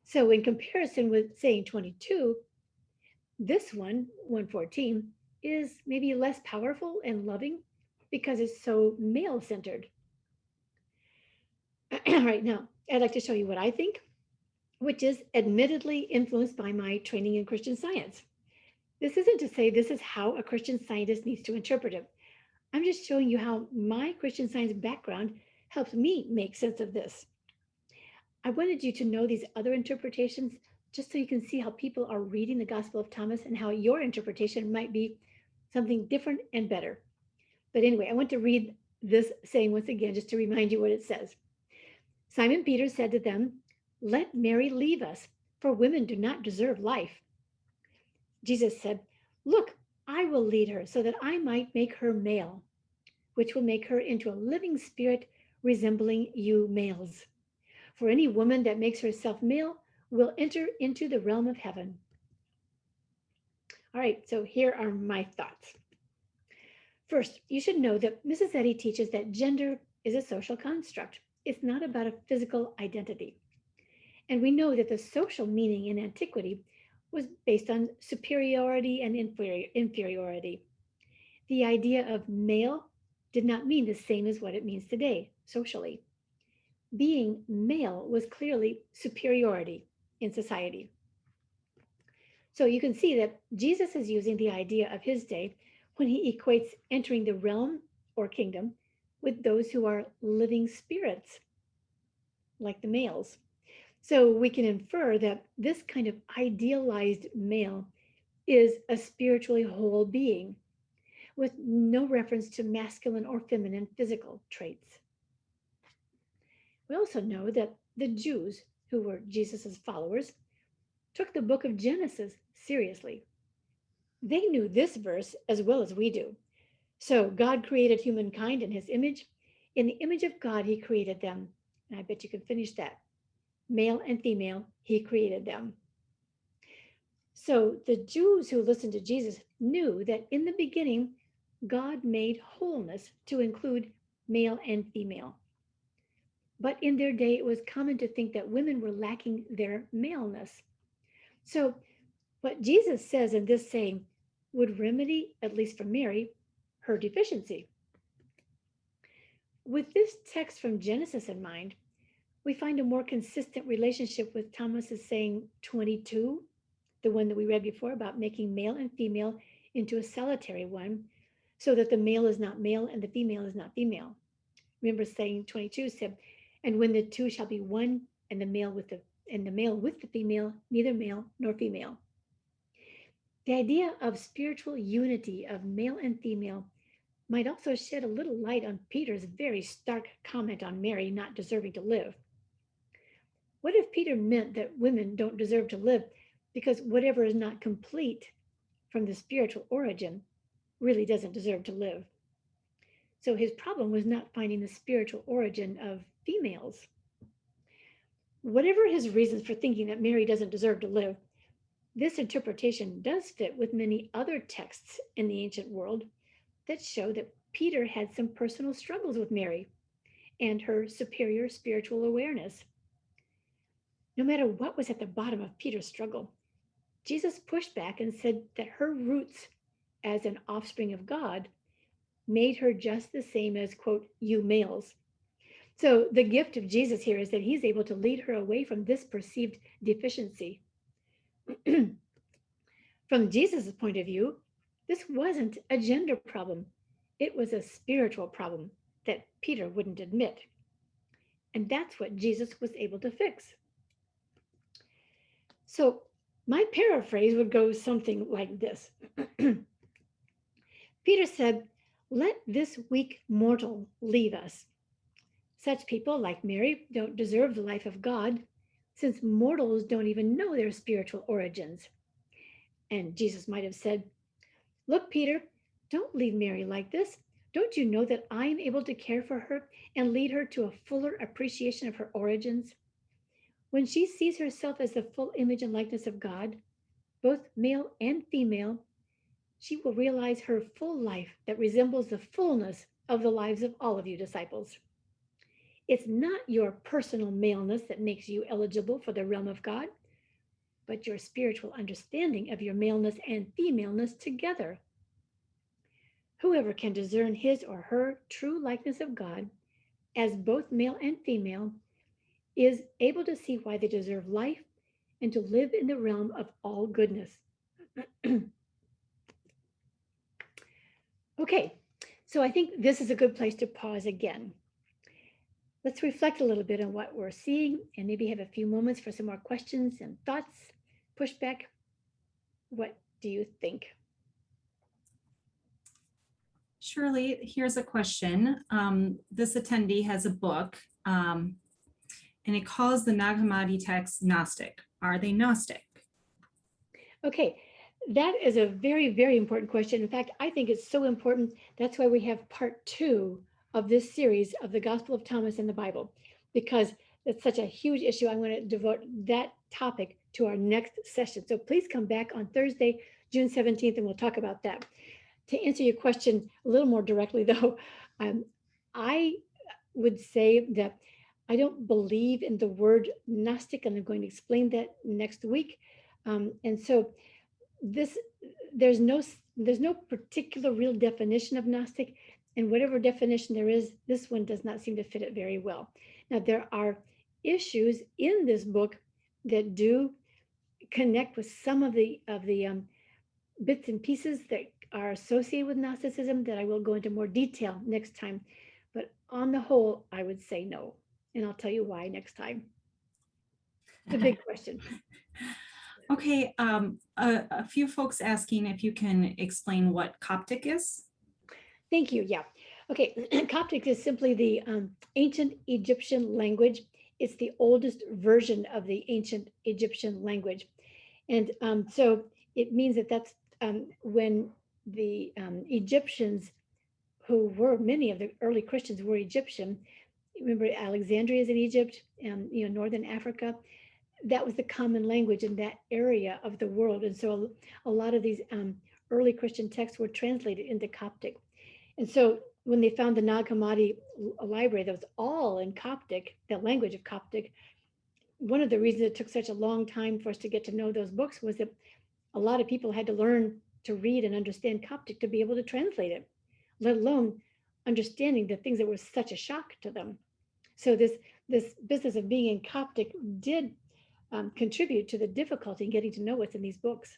So in comparison with saying 22, this one, 114, is maybe less powerful and loving because it's so male-centered. Right now, I'd like to show you what I think, which is admittedly influenced by my training in Christian Science. This isn't to say this is how a Christian Scientist needs to interpret it. I'm just showing you how my Christian Science background helps me make sense of this. I wanted you to know these other interpretations just so you can see how people are reading the Gospel of Thomas and how your interpretation might be something different and better. But anyway, I want to read this saying once again, just to remind you what it says. Simon Peter said to them, "Let Mary leave us, for women do not deserve life." Jesus said, "Look, I will lead her so that I might make her male, which will make her into a living spirit resembling you males. For any woman that makes herself male will enter into the realm of heaven." All right, so here are my thoughts. First, you should know that Mrs. Eddy teaches that gender is a social construct. It's not about a physical identity. And we know that the social meaning in antiquity was based on superiority and inferiority. The idea of male did not mean the same as what it means today, socially. Being male was clearly superiority in society. So you can see that Jesus is using the idea of his day when he equates entering the realm or kingdom with those who are living spirits, like the males. So we can infer that this kind of idealized male is a spiritually whole being with no reference to masculine or feminine physical traits. We also know that the Jews, who were Jesus's followers, took the book of Genesis seriously. They knew this verse as well as we do. So God created humankind in his image. In the image of God, he created them. And I bet you can finish that. Male and female, he created them. So the Jews who listened to Jesus knew that in the beginning, God made wholeness to include male and female. But in their day, it was common to think that women were lacking their maleness. So what Jesus says in this saying would remedy, at least for Mary, her deficiency. With this text from Genesis in mind, we find a more consistent relationship with Thomas's saying 22, the one that we read before about making male and female into a solitary one, so that the male is not male and the female is not female. Remember saying 22 said, and when the two shall be one, and the male with the female, neither male nor female. The idea of spiritual unity of male and female might also shed a little light on Peter's very stark comment on Mary not deserving to live. What if Peter meant that women don't deserve to live because whatever is not complete from the spiritual origin really doesn't deserve to live? So his problem was not finding the spiritual origin of females. Whatever his reasons for thinking that Mary doesn't deserve to live, this interpretation does fit with many other texts in the ancient world that show that Peter had some personal struggles with Mary and her superior spiritual awareness. No matter what was at the bottom of Peter's struggle, Jesus pushed back and said that her roots as an offspring of God made her just the same as, quote, you males. So the gift of Jesus here is that he's able to lead her away from this perceived deficiency. From Jesus' point of view, this wasn't a gender problem. It was a spiritual problem that Peter wouldn't admit. And that's what Jesus was able to fix. So my paraphrase would go something like this. Peter said, let this weak mortal leave us. Such people, like Mary, don't deserve the life of God, since mortals don't even know their spiritual origins. And Jesus might have said, look, Peter, don't leave Mary like this. Don't you know that I am able to care for her and lead her to a fuller appreciation of her origins? When she sees herself as the full image and likeness of God, both male and female, she will realize her full life that resembles the fullness of the lives of all of you disciples. It's not your personal maleness that makes you eligible for the realm of God, but your spiritual understanding of your maleness and femaleness together. Whoever can discern his or her true likeness of God as both male and female is able to see why they deserve life and to live in the realm of all goodness. Okay, so I think this is a good place to pause again. Let's reflect a little bit on what we're seeing and maybe have a few moments for some more questions and thoughts, pushback. What do you think? Shirley, here's a question. This attendee has a book and it calls the Nag Hammadi text Gnostic. Are they Gnostic? Okay, that is a very, very important question. In fact, I think it's so important. That's why we have part 2 of this series of the Gospel of Thomas in the Bible, because it's such a huge issue. I'm going to devote that topic to our next session. So please come back on Thursday, June 17th, and we'll talk about that. To answer your question a little more directly, though, I would say that I don't believe in the word Gnostic, and I'm going to explain that next week. And so there's no particular real definition of Gnostic, and whatever definition there is, this one does not seem to fit it very well. Now, there are issues in this book that do connect with some of the bits and pieces that are associated with Gnosticism that I will go into more detail next time. But on the whole, I would say no. And I'll tell you why next time. It's a big question. Okay, a few folks asking if you can explain what Coptic is. Thank you. Yeah. Okay. Coptic is simply the ancient Egyptian language. It's the oldest version of the ancient Egyptian language. And so it means that that's when the Egyptians who were, many of the early Christians were Egyptian. Remember, Alexandria is in Egypt, and northern Africa. That was the common language in that area of the world, and so a lot of these early Christian texts were translated into Coptic. And so when they found the Nag Hammadi library that was all in Coptic, the language of Coptic, one of the reasons it took such a long time for us to get to know those books was that a lot of people had to learn to read and understand Coptic to be able to translate it, let alone understanding the things that were such a shock to them. So this business of being in Coptic did contribute to the difficulty in getting to know what's in these books.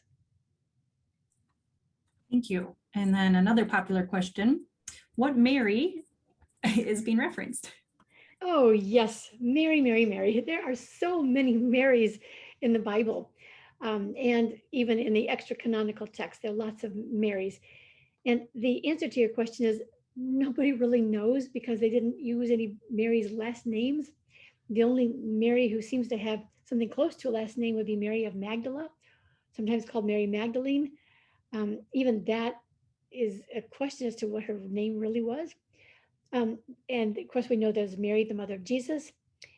Thank you. And then another popular question, what Mary is being referenced? Oh, yes, Mary, Mary, Mary. There are so many Marys in the Bible. And even in the extra canonical text, there are lots of Marys. And the answer to your question is nobody really knows because they didn't use any Mary's last names. The only Mary who seems to have something close to a last name would be Mary of Magdala, sometimes called Mary Magdalene. Even that is a question as to what her name really was. And of course, we know there's Mary, the mother of Jesus,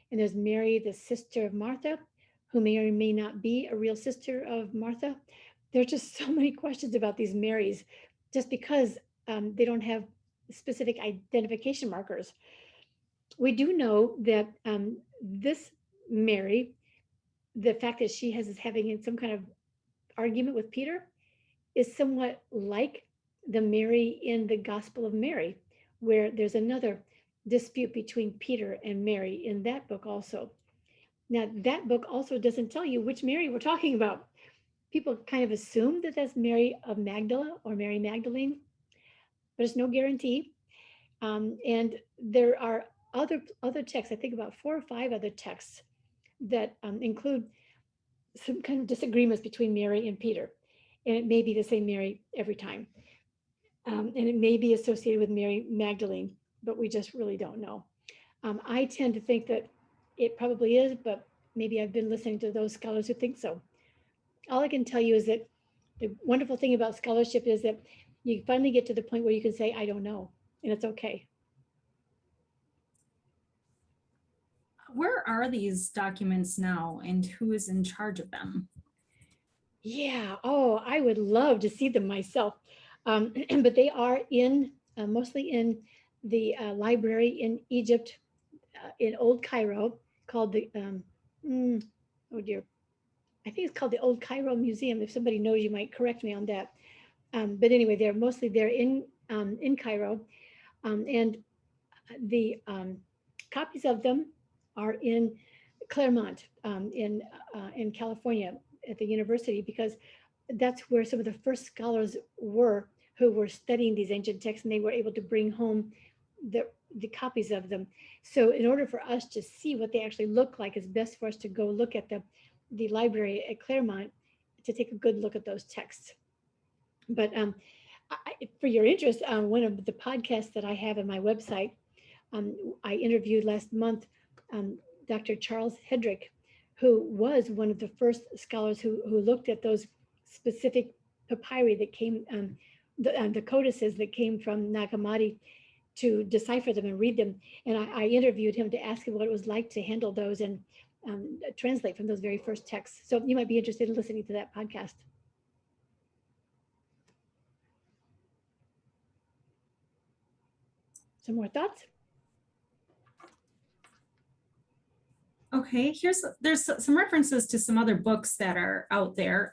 and there's Mary, the sister of Martha, who may or may not be a real sister of Martha. There's just so many questions about these Marys, just because they don't have specific identification markers. We do know that this Mary, the fact that she is having some kind of argument with Peter, is somewhat like the Mary in the Gospel of Mary, where there's another dispute between Peter and Mary in that book also. Now, that book also doesn't tell you which Mary we're talking about. People kind of assume that that's Mary of Magdala or Mary Magdalene, but it's no guarantee. And there are other texts, I think about 4 or 5 other texts that include some kind of disagreements between Mary and Peter. And it may be the same Mary every time. And it may be associated with Mary Magdalene, but we just really don't know. I tend to think that it probably is, but maybe I've been listening to those scholars who think so. All I can tell you is that the wonderful thing about scholarship is that you finally get to the point where you can say, I don't know, and it's okay. Where are these documents now and who is in charge of them? Yeah, oh, I would love to see them myself. But they are in mostly in the library in Egypt, in Old Cairo, called the, oh dear, I think it's called the Old Cairo Museum. If somebody knows, you might correct me on that. But anyway, they're mostly there in Cairo. And the copies of them are in Claremont in California at the university, because that's where some of the first scholars were who were studying these ancient texts, and they were able to bring home the copies of them. So in order for us to see what they actually look like, it's best for us to go look at the library at Claremont to take a good look at those texts. But for your interest, one of the podcasts that I have on my website, I interviewed last month Dr. Charles Hedrick, who was one of the first scholars who looked at those specific papyri that came, the codices that came from Nag Hammadi, to decipher them and read them. And I interviewed him to ask him what it was like to handle those and translate from those very first texts. So you might be interested in listening to that podcast. Some more thoughts? Okay, there's some references to some other books that are out there.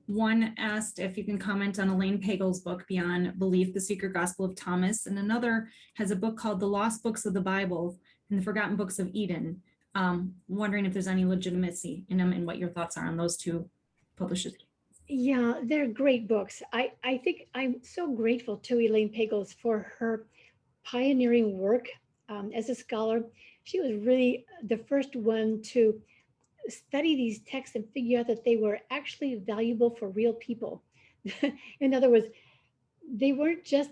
One asked if you can comment on Elaine Pagel's book, Beyond Belief, The Secret Gospel of Thomas, and another has a book called The Lost Books of the Bible and the Forgotten Books of Eden. Wondering if there's any legitimacy in them and what your thoughts are on those 2 publishers. Yeah, they're great books. I think I'm so grateful to Elaine Pagels for her pioneering work as a scholar. She was really the first one to study these texts and figure out that they were actually valuable for real people. In other words, they weren't just,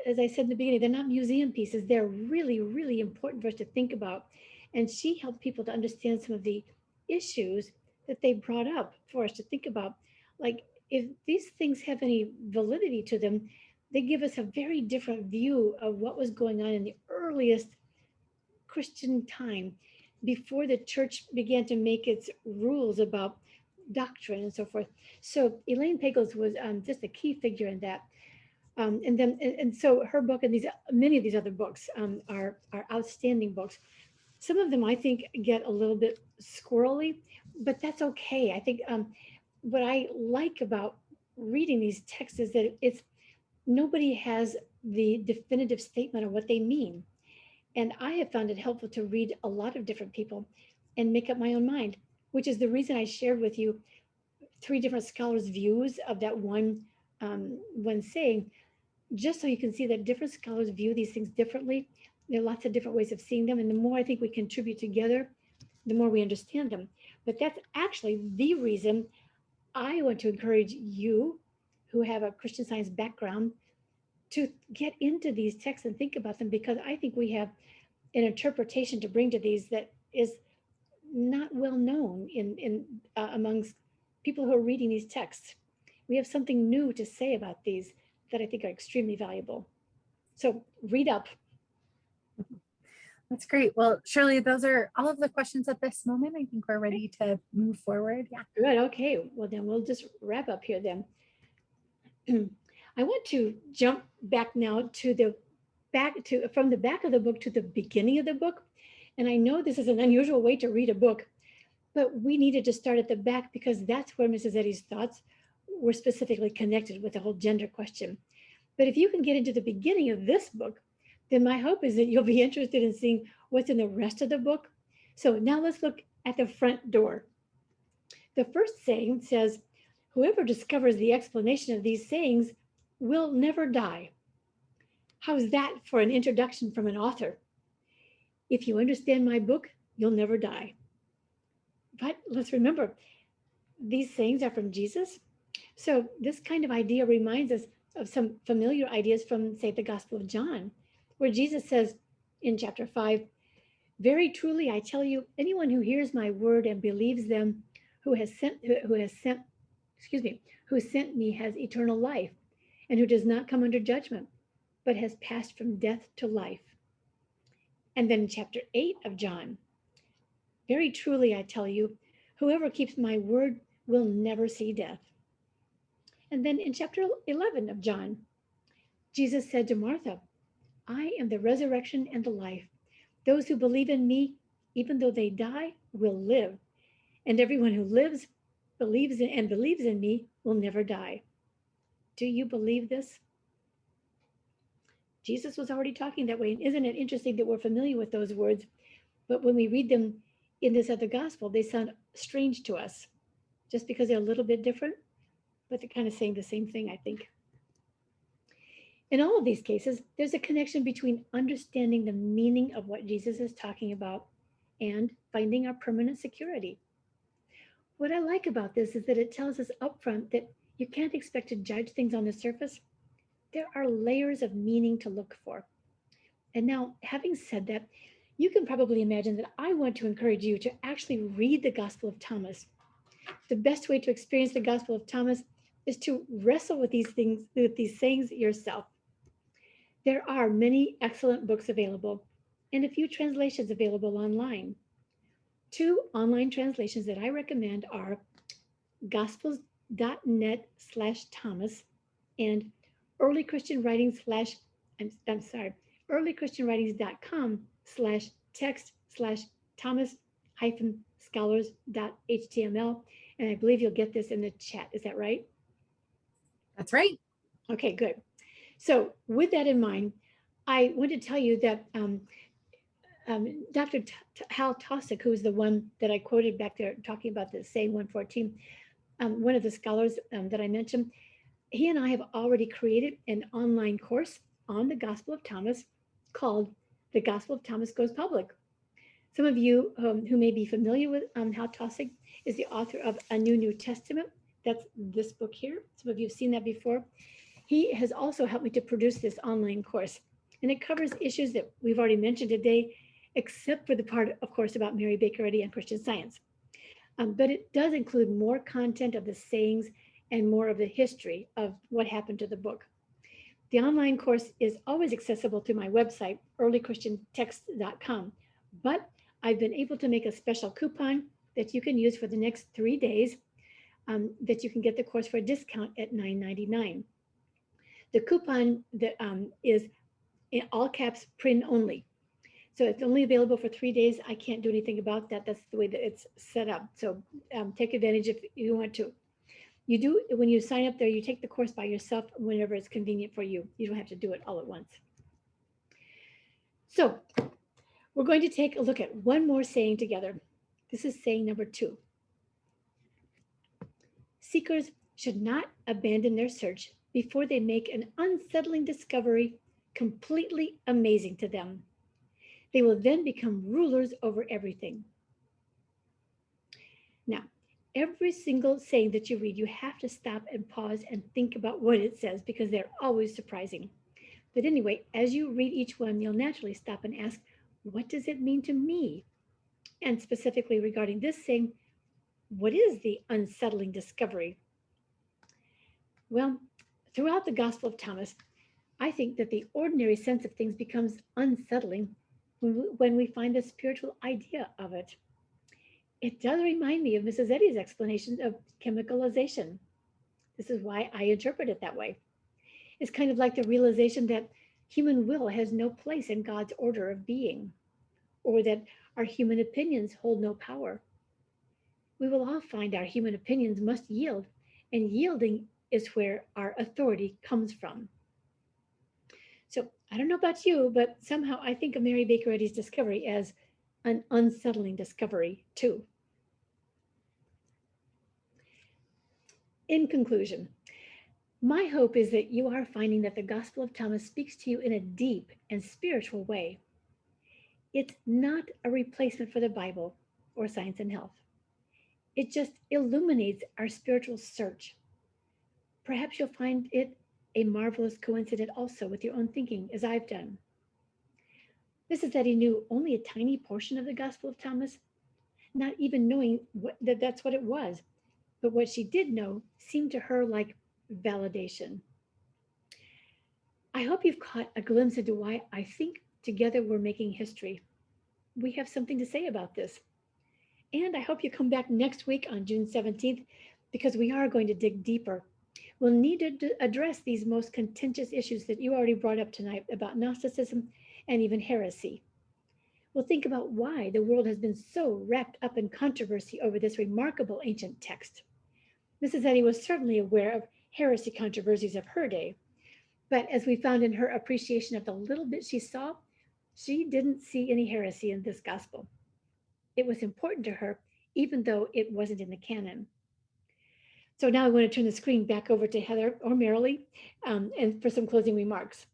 as I said in the beginning, they're not museum pieces. They're really, really important for us to think about. And she helped people to understand some of the issues that they brought up for us to think about. Like, if these things have any validity to them, they give us a very different view of what was going on in the earliest Christian time before the church began to make its rules about doctrine and so forth. So Elaine Pagels was just a key figure in that. And so her book and many of these other books are outstanding books. Some of them I think get a little bit squirrely, but that's okay. I think what I like about reading these texts is that nobody has the definitive statement of what they mean. And I have found it helpful to read a lot of different people and make up my own mind, which is the reason I shared with you 3 different scholars' views of that one saying, just so you can see that different scholars view these things differently. There are lots of different ways of seeing them. And the more I think we contribute together, the more we understand them. But that's actually the reason I want to encourage you who have a Christian Science background to get into these texts and think about them, because I think we have an interpretation to bring to these that is not well known amongst people who are reading these texts. We have something new to say about these that I think are extremely valuable. So read up. That's great. Well, Shirley, those are all of the questions at this moment. I think we're ready to move forward. Yeah. Good. Okay. Well, then we'll just wrap up here then. I want to jump back now from the back of the book to the beginning of the book. And I know this is an unusual way to read a book, but we needed to start at the back because that's where Mrs. Eddy's thoughts were specifically connected with the whole gender question. But if you can get into the beginning of this book, then my hope is that you'll be interested in seeing what's in the rest of the book. So now let's look at the front door. The first saying says, whoever discovers the explanation of these sayings will never die. How's that for an introduction from an author? If you understand my book, you'll never die. But let's remember, these sayings are from Jesus. So this kind of idea reminds us of some familiar ideas from, say, the Gospel of John, where Jesus says in chapter 5, very truly, I tell you, anyone who hears my word and believes them who sent me has eternal life, and who does not come under judgment, but has passed from death to life. And then in chapter 8 of John, very truly, I tell you, whoever keeps my word will never see death. And then in chapter 11 of John, Jesus said to Martha, I am the resurrection and the life. Those who believe in me, even though they die, will live. And everyone who lives, believes in me will never die. Do you believe this? Jesus was already talking that way. And isn't it interesting that we're familiar with those words, but when we read them in this other gospel, they sound strange to us just because they're a little bit different, but they're kind of saying the same thing, I think. In all of these cases, there's a connection between understanding the meaning of what Jesus is talking about and finding our permanent security. What I like about this is that it tells us upfront that you can't expect to judge things on the surface. There are layers of meaning to look for. And now, having said that, you can probably imagine that I want to encourage you to actually read the Gospel of Thomas. The best way to experience the Gospel of Thomas is to wrestle with these sayings yourself. There are many excellent books available and a few translations available online. 2 online translations that I recommend are gospels.net/Thomas and earlychristianwritings/text/Thomas-scholars.html. And I believe you'll get this in the chat. Is that right? That's right. Okay, good. So with that in mind, I want to tell you that Dr. Hal Tosick, who is the one that I quoted back there talking about the saying 114, one of the scholars that I mentioned, he and I have already created an online course on the Gospel of Thomas called The Gospel of Thomas Goes Public. Some of you who may be familiar with Hal Tosick is the author of A New Testament. That's this book here. Some of you have seen that before. He has also helped me to produce this online course, and it covers issues that we've already mentioned today, except for the part, of course, about Mary Baker Eddy and Christian Science. But it does include more content of the sayings and more of the history of what happened to the book. The online course is always accessible through my website, earlychristiantext.com, but I've been able to make a special coupon that you can use for the next 3 days that you can get the course for a discount at $9.99. The coupon that is in all caps, print only. So it's only available for 3 days. I can't do anything about that. That's the way that it's set up. So take advantage if you want to. You do, when you sign up there, you take the course by yourself whenever it's convenient for you. You don't have to do it all at once. So we're going to take a look at one more saying together. This is saying number 2. Seekers should not abandon their search before they make an unsettling discovery completely amazing to them. They will then become rulers over everything. Now, every single saying that you read, you have to stop and pause and think about what it says because they're always surprising. But anyway, as you read each one, you'll naturally stop and ask, what does it mean to me? And specifically regarding this saying, what is the unsettling discovery? Well, throughout the Gospel of Thomas, I think that the ordinary sense of things becomes unsettling when we find the spiritual idea of it. It does remind me of Mrs. Eddy's explanation of chemicalization. This is why I interpret it that way. It's kind of like the realization that human will has no place in God's order of being, or that our human opinions hold no power. We will all find our human opinions must yield, and yielding is where our authority comes from. So I don't know about you, but somehow I think of Mary Baker Eddy's discovery as an unsettling discovery too. In conclusion, my hope is that you are finding that the Gospel of Thomas speaks to you in a deep and spiritual way. It's not a replacement for the Bible or science and health. It just illuminates our spiritual search. Perhaps you'll find it a marvelous coincidence also with your own thinking, as I've done. Mrs. Eddy knew only a tiny portion of the Gospel of Thomas, not even knowing that that's what it was. But what she did know seemed to her like validation. I hope you've caught a glimpse into why I think together we're making history. We have something to say about this. And I hope you come back next week on June 17th, because we are going to dig deeper. We'll need to address these most contentious issues that you already brought up tonight about Gnosticism and even heresy. We'll think about why the world has been so wrapped up in controversy over this remarkable ancient text. Mrs. Eddy was certainly aware of heresy controversies of her day, but as we found in her appreciation of the little bit she saw, she didn't see any heresy in this gospel. It was important to her, even though it wasn't in the canon. So now I want to turn the screen back over to Heather or Marilee and for some closing remarks.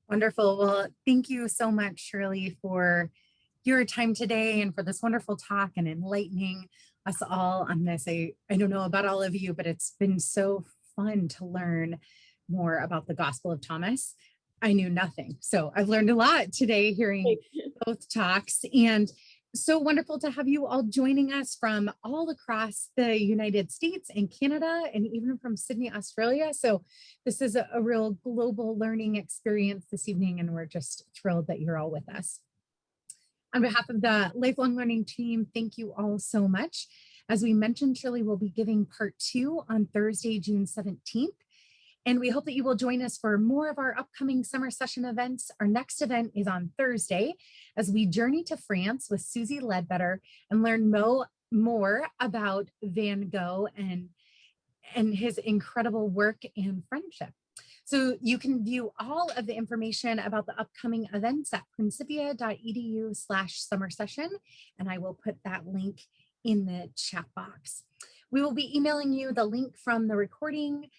Wonderful. Well, thank you so much, Shirley, for your time today and for this wonderful talk and enlightening us all on this. I don't know about all of you, but it's been so fun to learn more about the Gospel of Thomas. I knew nothing. So I've learned a lot today hearing both talks, and so wonderful to have you all joining us from all across the United States and Canada, and even from Sydney, Australia. So this is a real global learning experience this evening, and we're just thrilled that you're all with us. On behalf of the Lifelong Learning team, thank you all so much. As we mentioned, Shirley will be giving part 2 on Thursday, June 17th. And we hope that you will join us for more of our upcoming summer session events. Our next event is on Thursday as we journey to France with Susie Ledbetter and learn more about Van Gogh and his incredible work and friendship. So you can view all of the information about the upcoming events at principia.edu/summer session, and I will put that link in the chat box. We will be emailing you the link from the recording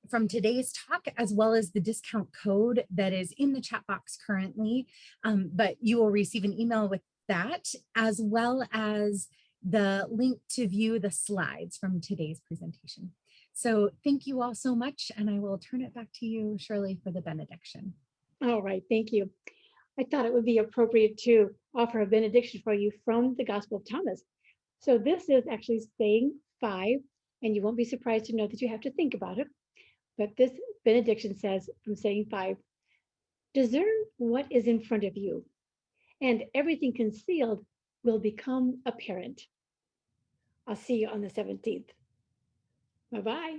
from today's talk, as well as the discount code that is in the chat box currently, but you will receive an email with that, as well as the link to view the slides from today's presentation. So thank you all so much, and I will turn it back to you, Shirley, for the benediction. All right, thank you. I thought it would be appropriate to offer a benediction for you from the Gospel of Thomas. So this is actually saying 5, and you won't be surprised to know that you have to think about it. But this benediction says, from saying 5, discern what is in front of you, and everything concealed will become apparent. I'll see you on the 17th. Bye-bye.